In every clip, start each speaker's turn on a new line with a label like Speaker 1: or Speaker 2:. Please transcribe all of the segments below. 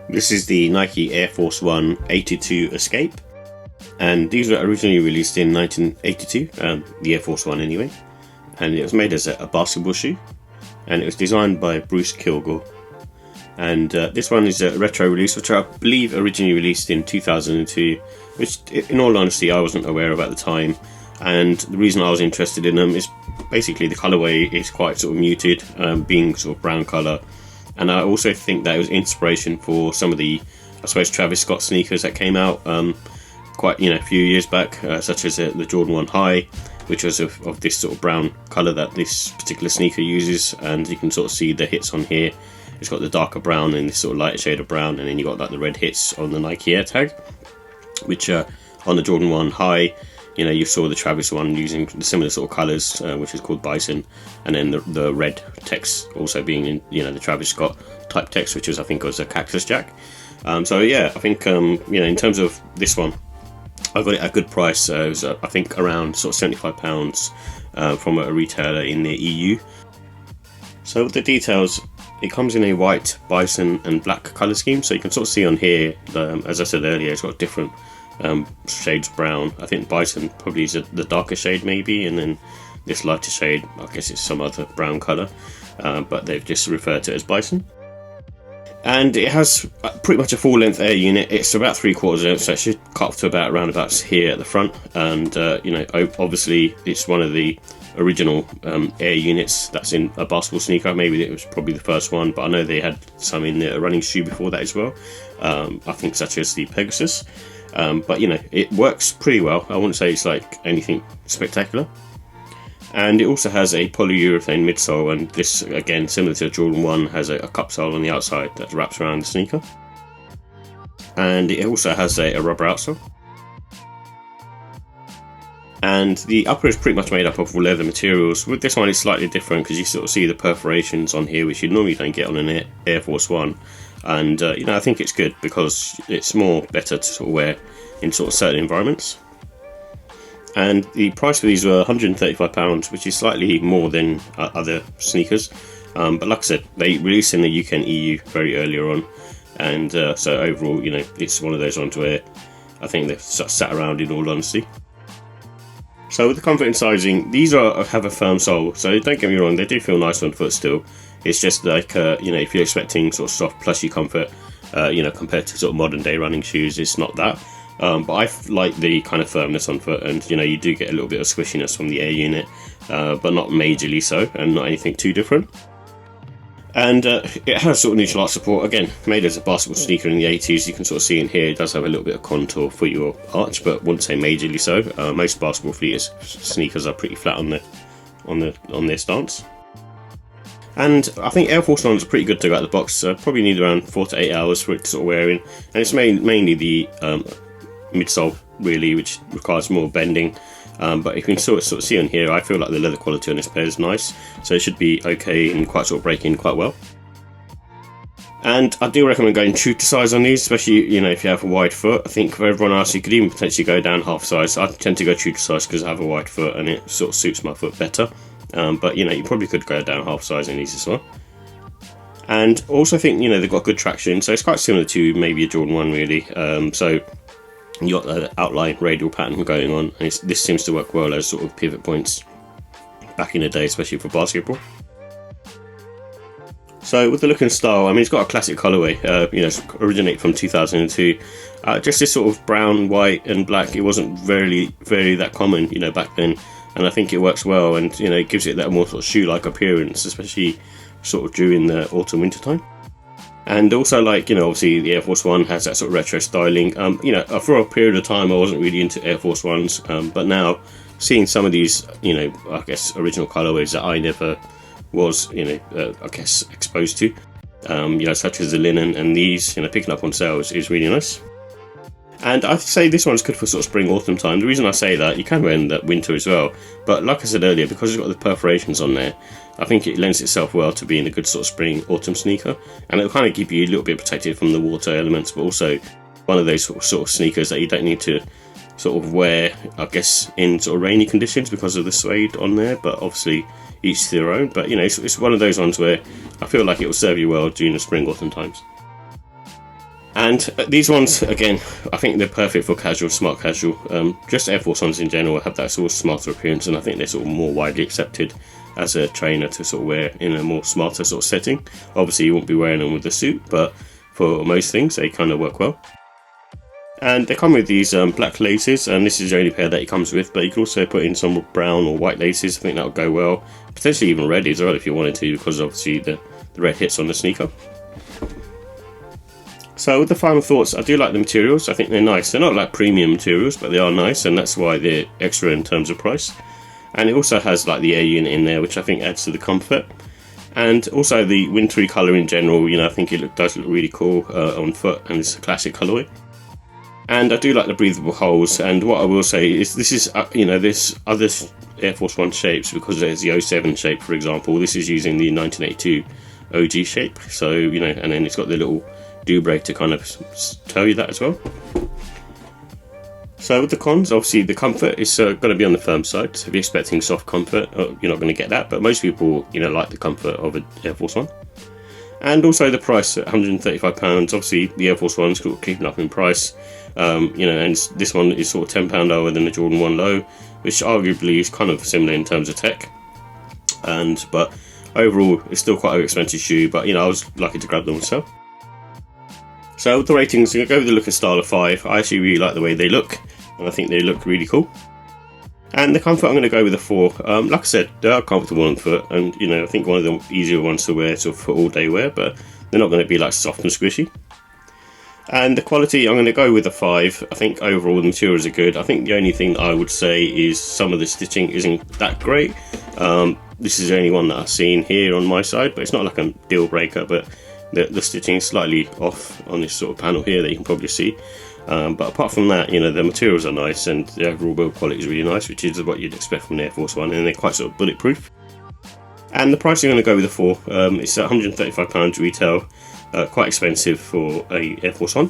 Speaker 1: This is the Nike Air Force 1 82 Escape, and these were originally released in 1982, the Air Force 1 anyway, and it was made as a basketball shoe, and it was designed by Bruce Kilgore. And this one is a retro release, which I believe originally released in 2002, which in all honesty I wasn't aware of at the time. And the reason I was interested in them is basically the colourway is quite sort of muted, being sort of brown colour. And I also think that it was inspiration for some of the, I suppose, Travis Scott sneakers that came out quite a few years back, such as the Jordan 1 High, which was of this sort of brown colour that this particular sneaker uses. And you can sort of see the hits on here. It's got the darker brown and this sort of lighter shade of brown, and then you got like the red hits on the Nike Air tag, which on the Jordan 1 High, you saw the Travis one using similar sort of colours, which is called Bison, and then the red text also being in the Travis Scott type text, which was, I think, was a Cactus Jack. So yeah, I think in terms of this one, I got it at a good price. It was I think around sort of £75 from a retailer in the EU. So with the details, it comes in a white, bison and black colour scheme, so you can sort of see on here, as I said earlier, it's got different shades of brown. I think bison probably is the darker shade maybe, and then this lighter shade, I guess it's some other brown colour, but they've just referred to it as bison. And it has pretty much a full length air unit. It's about 3/4 inch, so it should cut off to around about here at the front. And obviously it's one of the original air units that's in a basketball sneaker. Maybe it was probably the first one, but I know they had some in a running shoe before that as well. I think such as the Pegasus. But it works pretty well. I wouldn't say it's like anything spectacular. And it also has a polyurethane midsole, and this, again, similar to Jordan 1, has a cup sole on the outside that wraps around the sneaker. And it also has a rubber outsole. And the upper is pretty much made up of leather materials. With this one, it's slightly different because you sort of see the perforations on here, which you normally don't get on an Air Force 1. And I think it's good because it's better to sort of wear in sort of certain environments. And the price for these were £135, which is slightly more than other sneakers. But like I said, they released in the UK and EU very earlier on, and so overall, it's one of those ones where I think they've sat around, in all honesty. So with the comfort and sizing, these have a firm sole, so don't get me wrong, they do feel nice on foot still. It's just like if you're expecting sort of soft, plushy comfort, compared to sort of modern day running shoes, it's not that. But I like the kind of firmness on foot, and you do get a little bit of squishiness from the air unit, but not majorly so, and not anything too different. And it has sort of neutral arch support, again made as a basketball sneaker in the 80s. You can sort of see in here it does have a little bit of contour for your arch, but wouldn't say majorly so. Most basketball sneakers are pretty flat on their stance. And I think Air Force 1s are pretty good to go out of the box. Probably need around 4 to 8 hours for it to sort of wear in, and it's mainly the midsole really, which requires more bending. But you can sort of see on here, I feel like the leather quality on this pair is nice, so it should be okay and quite sort of break in quite well. And I do recommend going true to size on these, especially if you have a wide foot. I think for everyone else, you could even potentially go down half size. I tend to go true to size because I have a wide foot and it sort of suits my foot better. But you probably could go down half size in these as well. And also think they've got good traction, so it's quite similar to maybe a Jordan 1 really. So you got the outline radial pattern going on, and this seems to work well as sort of pivot points back in the day, especially for basketball. So with the look and style, I mean, it's got a classic colorway, originate from 2002. Just this sort of brown, white and black, it wasn't very that common, back then. And I think it works well, and it gives it that more sort of shoe-like appearance, especially sort of during the autumn winter time. And also, obviously the Air Force 1 has that sort of retro styling. For a period of time I wasn't really into Air Force 1s, but now seeing some of these, I guess original colorways that I never was, I guess exposed to, such as the linen and these, picking up on sales is really nice. And I'd say this one's good for sort of spring, autumn time. The reason I say that, you can wear in that winter as well, but like I said earlier, because it's got the perforations on there, I think it lends itself well to being a good sort of spring, autumn sneaker, and it'll kind of keep you a little bit protected from the water elements, but also one of those sort of sneakers that you don't need to sort of wear, I guess, in sort of rainy conditions because of the suede on there, but obviously each to their own. But it's one of those ones where I feel like it will serve you well during the spring, autumn times. And these ones, again, I think they're perfect for casual, smart casual. Just Air Force Ones in general have that sort of smarter appearance, and I think they're sort of more widely accepted as a trainer to sort of wear in a more smarter sort of setting. Obviously, you won't be wearing them with a suit, but for most things, they kind of work well. And they come with these black laces, and this is the only pair that it comes with, but you can also put in some brown or white laces. I think that would go well. Potentially even red as well if you wanted to, because obviously the red hits on the sneaker. So with the final thoughts, I do like the materials. I think they're nice. They're not like premium materials, but they are nice, and that's why they're extra in terms of price. And it also has like the air unit in there, which I think adds to the comfort. And also the wintry colour in general, I think it does look really cool on foot, and it's a classic colourway. And I do like the breathable holes, and what I will say is this is, there's other Air Force One shapes, because there's the 07 shape, for example. This is using the 1982 OG shape, so, and then it's got the little do-brake to kind of tell you that as well. So with the cons, obviously the comfort is going to be on the firm side. So if you're expecting soft comfort, you're not going to get that, but most people, like the comfort of an Air Force One. And also the price at £135. Obviously the Air Force One's sort of keeping up in price, and this one is sort of £10 lower than the Jordan 1 Low, which arguably is kind of similar in terms of tech. But overall, it's still quite an expensive shoe, but I was lucky to grab them myself. So with the ratings, I'm going to go with the look and style of 5. I actually really like the way they look, and I think they look really cool. And the comfort, I'm going to go with a 4. Like I said, they are comfortable on foot, and I think one of the easier ones to wear sort of for all day wear, but they're not going to be like soft and squishy. And the quality, I'm going to go with a 5. I think overall the materials are good. I think the only thing I would say is some of the stitching isn't that great. This is the only one that I've seen here on my side, but it's not like a deal breaker, but the stitching is slightly off on this sort of panel here that you can probably see. But apart from that, the materials are nice, and the overall build quality is really nice, which is what you'd expect from an Air Force One, and they're quite sort of bulletproof. And the price I'm going to go with a 4. It's at £135 retail, quite expensive for a Air Force One.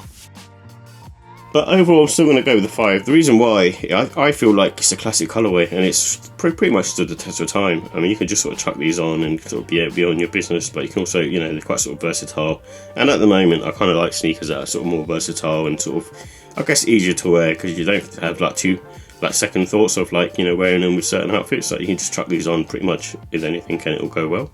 Speaker 1: But overall, I'm still going to go with the 5. The reason why, I feel like it's a classic colourway, and it's pretty much stood the test of time. I mean, you can just sort of chuck these on and sort of be on your business, but you can also, they're quite sort of versatile. And at the moment, I kind of like sneakers that are sort of more versatile and sort of, I guess, easier to wear, because you don't have like second thoughts of wearing them with certain outfits. Like you can just chuck these on pretty much with anything and it'll go well.